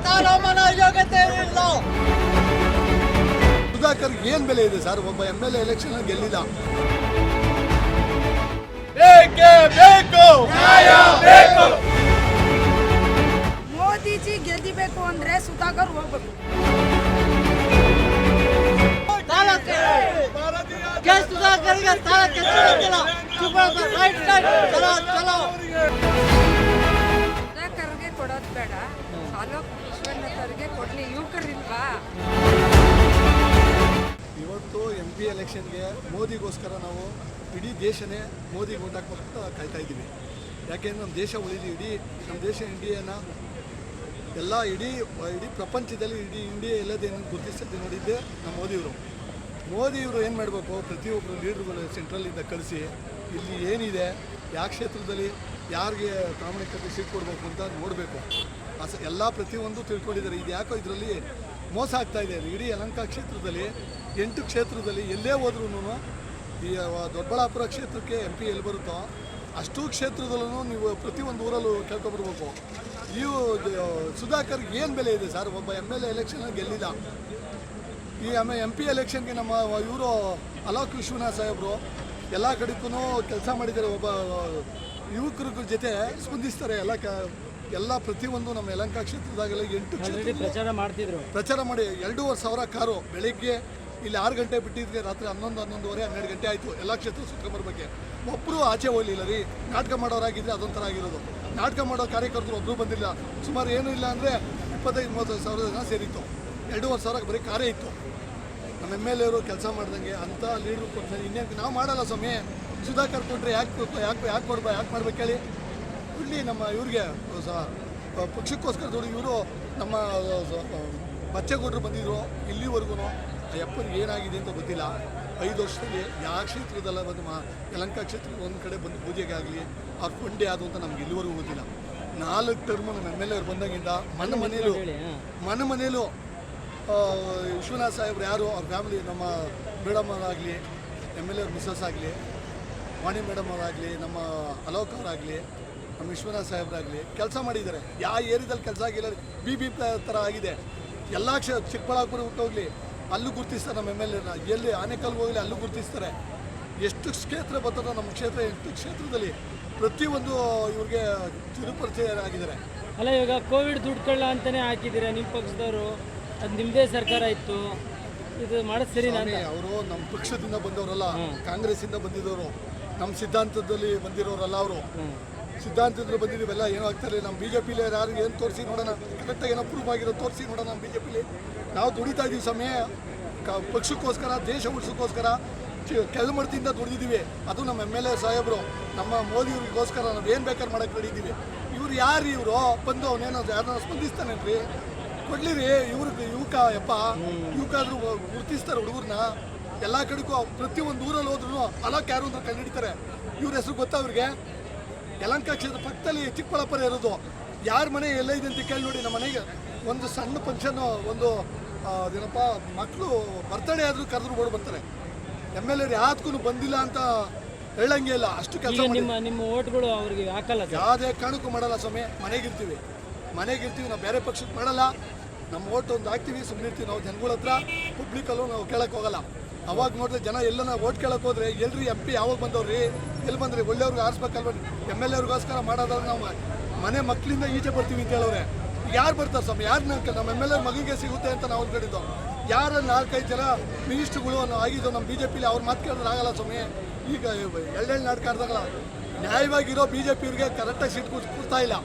ಸ್ಥಾನಮಾನ ಯೋಗ್ಯತೆ ಇಲ್ಲ. ಸುಧಾಕರ್ ಏನ್ ಬೆಲೆ ಇದೆ ಸರ್? ಒಬ್ಬ MLA ಎಲೆಕ್ಷನ್ ಗೆಲ್ಲಿಲ್ಲ. ಬೇಕೇ ಬೇಕು, ನ್ಯಾಯ ಬೇಕು. ಮೋದಿಜಿ ಗೆದ್ದಿಬೇಕು ಅಂದ್ರೆ ಸುಧಾಕರ್ ಹೋಗ್ಬೇಕು. ಸುಧಾಕರ್ಗೆ ಸ್ಥಾನ ಕೆತ್ತಿಲ್ಲ. ಸುಧಾಕರ್ಗೆ ಕೊಡೋದು ಬೇಡ, ಅಲೋಕ್ ವಿಶ್ವನಾಥ್ ಅವ್ರಿಗೆ ಕೊಡ್ಲಿ. ಯುವಕರಿಲ್ವಾ? ಇವತ್ತು MP ಎಲೆಕ್ಷನ್ಗೆ ಮೋದಿಗೋಸ್ಕರ ನಾವು ಇಡೀ ದೇಶನೇ ಮೋದಿಗೆ ಓಟ್ ಹಾಕ್ಬೇಕು ಕಾಯ್ತಾ ಇದ್ದೀವಿ. ಯಾಕೆಂದ್ರೆ ನಮ್ಮ ದೇಶ ಉಳಿದು ಇಡೀ ನಮ್ಮ ದೇಶ ಇಂಡಿಯಾನ ಎಲ್ಲ ಇಡೀ ಪ್ರಪಂಚದಲ್ಲಿ ಇಡೀ ಇಂಡಿಯಾ ಎಲ್ಲದೇನು ಗುರುತಿಸಿದ್ದು ನೋಡಿದ್ದೆ ನಮ್ಮ ಮೋದಿಯವರು ಏನು ಮಾಡಬೇಕು, ಪ್ರತಿಯೊಬ್ಬರು ಲೀಡರ್ಗಳು ಸೆಂಟ್ರಲಿಂದ ಕಳಿಸಿ ಇಲ್ಲಿ ಏನಿದೆ, ಯಾವ ಕ್ಷೇತ್ರದಲ್ಲಿ ಯಾರಿಗೆ ಪ್ರಾಮಾಣಿಕತೆ ಸೀಟ್ ಕೊಡಬೇಕು ಅಂತ ನೋಡಬೇಕು. ಎಲ್ಲ ಪ್ರತಿಯೊಂದು ತಿಳ್ಕೊಂಡಿದ್ದಾರೆ. ಇದು ಯಾಕೋ ಇದರಲ್ಲಿ ಮೋಸ ಆಗ್ತಾಯಿದೆ. ಇಡೀ ಯಲಹಂಕ ಕ್ಷೇತ್ರದಲ್ಲಿ 8 ಕ್ಷೇತ್ರದಲ್ಲಿ ಎಲ್ಲೇ ಹೋದ್ರೂ ಈ ದೊಡ್ಡಬಳ್ಳಾಪುರ ಕ್ಷೇತ್ರಕ್ಕೆ MP ಎಲ್ಲಿ ಬರುತ್ತೋ ಅಷ್ಟೂ ಕ್ಷೇತ್ರದಲ್ಲೂ ನೀವು ಪ್ರತಿಯೊಂದು ಊರಲ್ಲೂ ಕೇಳ್ಕೊಬರ್ಬೇಕು. ಇವು ಸುಧಾಕರ್ಗೆ ಏನು ಬೆಲೆ ಇದೆ ಸರ್? ಒಬ್ಬ MLA ಎಲೆಕ್ಷನ್ ಗೆಲ್ಲಿಲ್ಲ. ಈ MP ಎಲೆಕ್ಷನ್ಗೆ ನಮ್ಮ ಇವರು ಅಲೋಕ್ ವಿಶ್ವನಾಥ್ ಸಾಹೇಬರು ಎಲ್ಲ ಕಡೆಗೂ ಕೆಲಸ ಮಾಡಿದ್ದಾರೆ. ಒಬ್ಬ ಯುವಕರ ಜೊತೆ ಸ್ಪಂದಿಸ್ತಾರೆ. ಎಲ್ಲ ಪ್ರತಿಯೊಂದು ನಮ್ಮ ಯಲಹಂಕ ಕ್ಷೇತ್ರದಾಗೆಲ್ಲ 8 ಕ್ಷೇತ್ರ ಪ್ರಚಾರ ಮಾಡಿ 2,500 ಕಾರು ಬೆಳಿಗ್ಗೆ ಇಲ್ಲಿ 6 ಗಂಟೆ ಬಿಟ್ಟಿದ್ರೆ ರಾತ್ರಿ 11:30 12 ಗಂಟೆ ಆಯಿತು. ಎಲ್ಲ ಕ್ಷೇತ್ರ ಸುತ್ತಕೊಂಬರ್ಬೇಕು. ಒಬ್ಬರು ಆಚೆ ಹೋಗಲಿಲ್ಲ ರೀ. ನಾಟಕ ಮಾಡೋರಾಗಿದ್ದರೆ ಅದೊಂಥರ ಆಗಿರೋದು. ನಾಟಕ ಮಾಡೋ ಕಾರ್ಯಕರ್ತರು ಒಬ್ಬರು ಬಂದಿಲ್ಲ. ಸುಮಾರು ಏನೂ ಇಲ್ಲ ಅಂದರೆ 25-30 ಸಾವಿರ ಜನ ಸೇರಿತ್ತು. 2,500 ಬರೀ ಕಾರೇ ಇತ್ತು. ನಮ್ಮ MLA ಅವರು ಕೆಲಸ ಮಾಡ್ದಂಗೆ ಅಂಥ ಲೀಡ್ರು ಕೊಡ್ತಾರೆ. ಇನ್ನೇನು ನಾವು ಮಾಡಲ್ಲ ಸ್ವಾಮಿ. ಸುಧಾಕರ್ ಕೊಟ್ಟರೆ ಯಾಕೆ ಮಾಡ್ಬೇಕು ಹೇಳಿ? ಇಲ್ಲಿ ನಮ್ಮ ಇವ್ರಿಗೆ ಪಕ್ಷಕ್ಕೋಸ್ಕರ ದುಡ್ಡು ಇವರು ನಮ್ಮ ಬಚ್ಚೇಗೌಡರು ಬಂದಿದ್ರು. ಇಲ್ಲಿವರೆಗೂ ಅಯ್ಯಪ್ಪನಿಗೆ ಏನಾಗಿದೆ ಅಂತ ಗೊತ್ತಿಲ್ಲ. 5 ವರ್ಷದಲ್ಲಿ ಯಾವ ಕ್ಷೇತ್ರದಲ್ಲ ಬಂದು ಯಲಹಂಕ ಕ್ಷೇತ್ರದ ಒಂದು ಕಡೆ ಬಂದು ಪೂಜೆಗೆ ಆಗಲಿ ಅವ್ರ ಕೊಂಡೆ ಅದು ಅಂತ ನಮ್ಗೆ ಇಲ್ಲಿವರೆಗೂ ಗೊತ್ತಿಲ್ಲ. 4 ಟರ್ಮು ನಮ್ಮ MLA ಅವ್ರು ಬಂದಾಗಿಂದ ಮನೆ ಮನೇಲೂ ವಿಶ್ವನಾಥ್ ಸಾಹೇಬ್ರು ಯಾರು ಅವ್ರ ಫ್ಯಾಮಿಲಿ, ನಮ್ಮ ಮೇಡಮ್ ಅವರಾಗಲಿ, MLA ಅವ್ರ ಮಿಸ್ಸಸ್ ಆಗಲಿ, ವಾಣಿ ಮೇಡಮ್ ಅವರಾಗಲಿ, ನಮ್ಮ ಅಲೋಕ್ ಅವರಾಗಲಿ, ನಮ್ಮ ವಿಶ್ವನಾಥ್ ಸಾಹೇಬ್ರಾಗಲಿ ಕೆಲಸ ಮಾಡಿದ್ದಾರೆ. ಯಾವ ಏರಿಯಾದಲ್ಲಿ ಕೆಲಸ ಆಗಿಲ್ಲ. BB ಥರ ಆಗಿದೆ. ಎಲ್ಲ ಚಿಕ್ಕಬಳ್ಳಾಪುರ ಹುಟ್ಟೋಗ್ಲಿ ಅಲ್ಲೂ ಗುರುತಿಸ್ತಾರೆ. ನಮ್ಮ MLAನ ಎಲ್ಲಿ ಆನೆಕಲ್ಗೆ ಹೋಗಲಿ ಅಲ್ಲೂ ಗುರುತಿಸ್ತಾರೆ. ಎಷ್ಟು ಕ್ಷೇತ್ರ ಬರ್ತದೋ ನಮ್ಮ ಕ್ಷೇತ್ರ 8 ಕ್ಷೇತ್ರದಲ್ಲಿ ಪ್ರತಿಯೊಂದು ಇವ್ರಿಗೆ ಚಿರುಪರಿಚಯ ಆಗಿದ್ದಾರೆ. ಅಲ್ಲ, ಇವಾಗ ಕೋವಿಡ್ ದುಡ್ಡುಗಳನ್ನ ಅಂತಲೇ ಹಾಕಿದ್ದೀರಾ ನಿಮ್ಮ ಪಕ್ಷದವರು. ಅದು ನಿಮ್ಮದೇ ಸರ್ಕಾರ ಇತ್ತು, ಇದು ಮಾಡೋದು ಸರಿ? ಅವರು ನಮ್ಮ ಪಕ್ಷದಿಂದ ಬಂದವರಲ್ಲ, ಕಾಂಗ್ರೆಸ್ಸಿಂದ ಬಂದಿದ್ದವರು. ನಮ್ಮ ಸಿದ್ಧಾಂತದಲ್ಲಿ ಬಂದಿರೋರಲ್ಲ ಅವರು. ಸಿದ್ಧಾಂತದಲ್ಲಿ ಬಂದಿದ್ದೀವೆಲ್ಲ ಏನೋ ಆಗ್ತಾರೆ. ನಮ್ಮ BJPಲಿ ಯಾರು ಏನು ತೋರಿಸಿ ನೋಡೋಣ, ಕರೆಕ್ಟಾಗಿ ಏನೋ ಪ್ರೂಫ್ ಆಗಿರೋ ತೋರಿಸಿ ನೋಡೋಣ. ನಮ್ಮ BJPಲಿ ನಾವು ದುಡಿತಾ ಇದ್ದೀವಿ ಸಮಯ ಪಕ್ಷಕ್ಕೋಸ್ಕರ, ದೇಶ ಉಳಿಸೋಕ್ಕೋಸ್ಕರ ಕೆಳಮಟ್ಟದಿಂದ ದುಡಿದಿದ್ದೀವಿ. ಅದು ನಮ್ಮ MLA ಸಾಹೇಬರು, ನಮ್ಮ ಮೋದಿಯವ್ರಿಗೋಸ್ಕರ ನಾವು ಏನು ಬೇಕಾದ್ರೆ ಮಾಡೋಕ್ಕೆ ನಡೀತೀವಿ. ಇವ್ರು ಯಾರು ಇವರು ಬಂದು ಅವನೇನೋ ಯಾರನ್ನ ಸ್ಪಂದಿಸ್ತಾನೇನ್ರಿ? ಕೊಡ್ಲಿರಿ ಯುವಕಾದ್ರೂ ಗುರುತಿಸ್ತಾರೆ ಹುಡುಗರನ್ನ. ಎಲ್ಲ ಕಡೆಗೂ ಪ್ರತಿಯೊಂದು ಊರಲ್ಲಿ ಹೋದ್ರೂ ಅಲೋಕ್ ಯಾರು ಅಂತ ಕಂಡುಹಿಡಿತಾರೆ. ಇವ್ರ ಹೆಸರು ಗೊತ್ತಾ ಅವ್ರಿಗೆ? ಯಲಹಂಕ ಕ್ಷೇತ್ರ ಪಕ್ಕದಲ್ಲಿ ಚಿಕ್ಕಬಳ್ಳಾಪುರ ಇರೋದು. ಯಾರ ಮನೆ ಎಲ್ಲ ಇದೆ ಅಂತ ಕೇಳಿ ನೋಡಿ. ನಮ್ಮ ಮನೆಗೆ ಒಂದು ಸಣ್ಣ ಫಂಕ್ಷನ್ನು, ಒಂದು ಏನಪ್ಪ ಮಕ್ಕಳು ಬರ್ತಡೇ ಆದರೂ ಕರೆದ್ರು ಓಡಿ ಬರ್ತಾರೆ. MLA ಯಾವ್ದಕ್ಕೂ ಬಂದಿಲ್ಲ ಅಂತ ಹೇಳಂಗೆ ಇಲ್ಲ. ಅಷ್ಟು ಕೆಲಸ. ನಿಮ್ಮ ಓಟ್ಗಳು ಅವ್ರಿಗೆ ಹಾಕಲ್ಲ, ಯಾವುದೇ ಕಾರಣಕ್ಕೂ ಮಾಡಲ್ಲ ಸ್ವಾಮಿ. ಮನೆಗಿರ್ತೀವಿ ನಾವು ಬೇರೆ ಪಕ್ಷಕ್ಕೆ ಮಾಡಲ್ಲ. ನಮ್ಮ ಓಟ್ ಒಂದು ಹಾಕ್ತೀವಿ, ಸುಮ್ಮನೆ ಇರ್ತೀವಿ. ನಾವು ಜನಗಳ ಹತ್ರ ಪಬ್ಲಿಕಲ್ಲೂ ನಾವು ಕೇಳಕ್ಕೆ ಹೋಗಲ್ಲ. ಅವಾಗ ನೋಡಿದ್ರೆ ಜನ ಎಲ್ಲನ ಓಟ್ ಕೇಳಕ್ಕೆ ಹೋದ್ರೆ ಎಲ್ರಿ MP ಯಾವಾಗ ಬಂದವ್ರಿ, ಎಲ್ಲಿ ಬಂದ್ರಿ, ಒಳ್ಳೆಯವ್ರಿಗೆ ಆರಿಸ್ಬೇಕಲ್ವ? MLA ಅವ್ರಿಗೋಸ್ಕರ ಮಾಡೋದಾದ್ರೆ ನಾವು ಮನೆ ಮಕ್ಕಳಿಂದ ಈಚೆ ಬರ್ತೀವಿ ಅಂತ ಹೇಳೋರೆ. ಯಾರು ಬರ್ತಾರೆ ಸ್ವಾಮಿ? ಯಾರನ್ನ ನಮ್ಮ MLA ಮಗನಿಗೆ ಸಿಗುತ್ತೆ ಅಂತ ನಾವು ಅಂದ್ಕೊಂಡಿದ್ದು. ಯಾರ 4-5 ಜನ ಮಿನಿಸ್ಟ್ರುಗಳು ಆಗಿದ್ದು ನಮ್ಮ BJPಲಿ ಅವ್ರ ಮಾತು ಕೇಳಿದ್ರೆ ಆಗಲ್ಲ ಸ್ವಾಮಿ. ಈಗ ಎಳ್ಳೆಳ್ಳು ನಾಟಕ ಆಡ್ದಾಗಲ್ಲ. ನ್ಯಾಯವಾಗಿರೋ BJPಯವ್ರಿಗೆ ಕರೆಕ್ಟಾಗಿ ಸೀಟ್ ಕೊಡ್ತಾ ಇಲ್ಲ.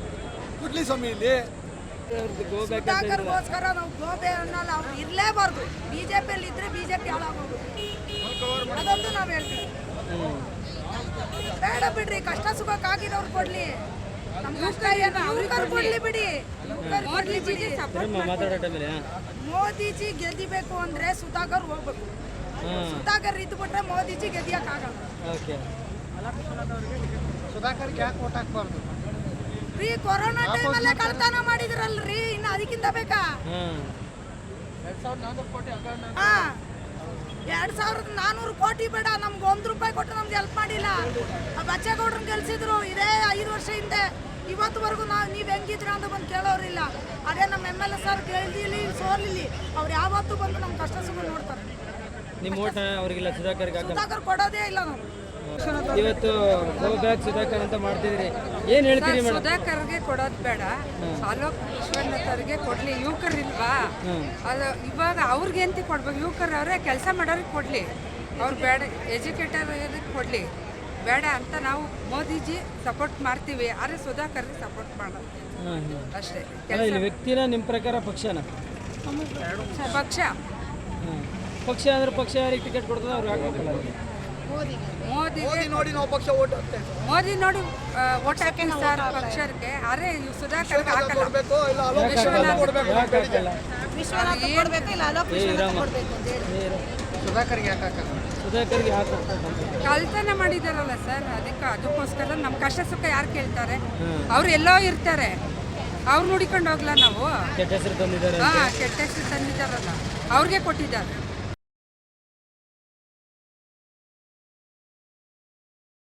ಕೊಡ್ಲಿ ಸ್ವಾಮಿ. ಇಲ್ಲಿ ಸುಧಾಕರ್ಗೋಸ್ಕರ ನಾವು ಗೋಬೆ ಅನ್ನಲ್ಲ. ಅವ್ರು ಇರಲೇಬಾರ್ದು. BJPಯಲ್ಲಿ ಇದ್ರೆ BJP ಹಾಳಾಗೋದು. ಅದೊಂದು ನಾವು ಹೇಳ್ತೀವಿ. ಬೇಡ ಬಿಡ್ರಿ, ಕಷ್ಟ ಸುಖಕ್ಕಾಗಿರೋರು ಕೊಡ್ಲಿ. ನಮ್ಮ ಕಷ್ಟ ಏನು ಯುವಕರು ಕೊಡ್ಲಿ ಬಿಡಿ. ಮೋದಿಜಿ ಗೆದ್ದಿಬೇಕು ಅಂದ್ರೆ ಸುಧಾಕರ್ ಹೋಗ್ಬೇಕು. ಸುಧಾಕರ್ ಇದ್ದು ಬಿಟ್ರೆ ಮೋದಿಜಿ ಗೆದ್ದಿಯಕ್ಕಾಗಲ್ಲ. ಸುಧಾಕರ್ಗೆ ಯಾಕೆ ಓಟ್ ಹಾಕ್ಬಾರ್ದು ರೀ? ಕೊರೋನಾ ಟೈಮಲ್ಲೇ ಕಳ್ತನ ಮಾಡಿದ್ರಲ್ರಿ, ಇನ್ನು ಅದಕ್ಕಿಂತ ಬೇಕಾ? 2,400 ಕೋಟಿ ಬೇಡ, ನಮ್ಗೆ 1 ರೂಪಾಯಿ ಕೊಟ್ಟು ನಮ್ಗೆ ಹೆಲ್ಪ್ ಮಾಡಿಲ್ಲ. ಬಚ್ಚೇಗೌಡ್ರನ್ನ ಗೆಲ್ಸಿದ್ರು ಇದೇ 5 ವರ್ಷ ಹಿಂದೆ. ಇವತ್ತುವರೆಗೂ ನೀವು ಹೆಂಗಿದ್ರ ಅಂತ ಬಂದು ಕೇಳೋರಿಲ್ಲ. ಅದೇ ನಮ್ಮ MLA ಸರ್ ಕೇಳಿಲಿ ಸೋರ್ಲಿಲ್ಲಿ ಅವ್ರು ಯಾವತ್ತೂ ಬಂದು ನಮ್ಮ ಕಷ್ಟ ಸುಖ ನೋಡ್ತಾರೆ. ನಿಮ್ಮ ಓಟ ಅವ್ರಿಗಿಲ್ಲ, ಸುಧಾಕರ್ಗೆ ಹಾಕಲ್ಲ. ಸುಧಾಕರ್ ಕೊಡೋದೇ ಇಲ್ಲ ನಾವು. ಇವತ್ತು ಗೋ ಬ್ಯಾಕ್ ಸುಧಾಕರ್ ಅಂತ ಮಾಡ್ತಿದ್ರಿ, ಏನು ಹೇಳ್ತೀರಿ ಮೇಡಮ್? ಸುಧಾಕರ್ಗೆ ಕೊಡೋದು ಬೇಡ, ಅಲೋಕ್ ವಿಶ್ವನಾಥ್ ಅವ್ರಿಗೆ ಕೊಡ್ಲಿ. ಯುವಕರು ಇಲ್ವಾ, ಅದು ಇವಾಗ ಅವ್ರಿಗೆ ಅಂತ ಕೊಡ್ಬೇಕು. ಯುವಕರು ಅವರೇ ಕೆಲಸ ಮಾಡೋರಿಗೆ ಕೊಡ್ಲಿ, ಅವ್ರು ಬೇಡ ಎಜುಕೇಟರ್ ಕೊಡ್ಲಿ ಬೇಡ ಅಂತ ನಾವು ಮೋದಿಜಿ ಸಪೋರ್ಟ್ ಮಾಡ್ತೀವಿ. ಆದರೆ ಸುಧಾಕರ್ಗೆ ಸಪೋರ್ಟ್ ಮಾಡೋದು ಅಷ್ಟೇ. ಅಲ್ಲ, ಇಲ್ಲಿ ವ್ಯಕ್ತಿನ ನಿಮ್ಮ ಪ್ರಕಾರ ಪಕ್ಷನ? ಪಕ್ಷ ಪಕ್ಷ ಅಂದ್ರೆ ಪಕ್ಷ ಯಾರಿಗೆ ಟಿಕೆಟ್ ಕೊಡ್ತದೆ ಅವ್ರು ಹಾಕಬೇಕಲ್ಲ. ಮೋದಿಗೆ ನೋಡಿ ನಾವು ಪಕ್ಷ ಓಟ್ ಹಾಕ್ತೇವೆ. ಮೋದಿ ನೋಡಿ ಓಟ್ ಹಾಕಿನ ಸರ್ ಪಕ್ಷಕ್ಕೆ. ಆದರೆ ಸುಧಾಕರ್ಗೆ ಹಾಕಲ್ಲ. ವಿಶ್ವನಾಥ್ ಕೊಡಬೇಕು, ಇಲ್ಲ ಅಲೋಕ್ ವಿಶ್ವನಾಥ್ ಕೊಡಬೇಕು ಅಂತ ಹೇಳಿ. ಸುಧಾಕರ್ಗೆ ಯಾಕೆ ಹಾಕಲ್ಲ? ಸುಧಾಕರ್ಗೆ ಹಾಕಬೇಕು. ಕಳ್ತನ ಮಾಡಿದಾರಲ್ಲ ಸರ್, ಅದಕ್ಕೋಸ್ಕರ ನಮ್ಮ ಕಷ್ಟ ಸುಖ ಯಾರು ಕೇಳ್ತಾರೆ? ಅವ್ರು ಎಲ್ಲೋ ಇರ್ತಾರೆ, ಅವ್ರು ನೋಡಿಕೊಂಡು ಹೋಗ್ಲಾ ನಾವು? ಕೆಟ್ಟ ಹೆಸರು ತಂದಿದ್ದಾರೆ. ಕೆಟ್ಟ ಹೆಸರು ತಂದಿದ್ದಾರಲ್ಲ, ಅವ್ರಿಗೆ ಕೊಟ್ಟಿದ್ದಾರೆ.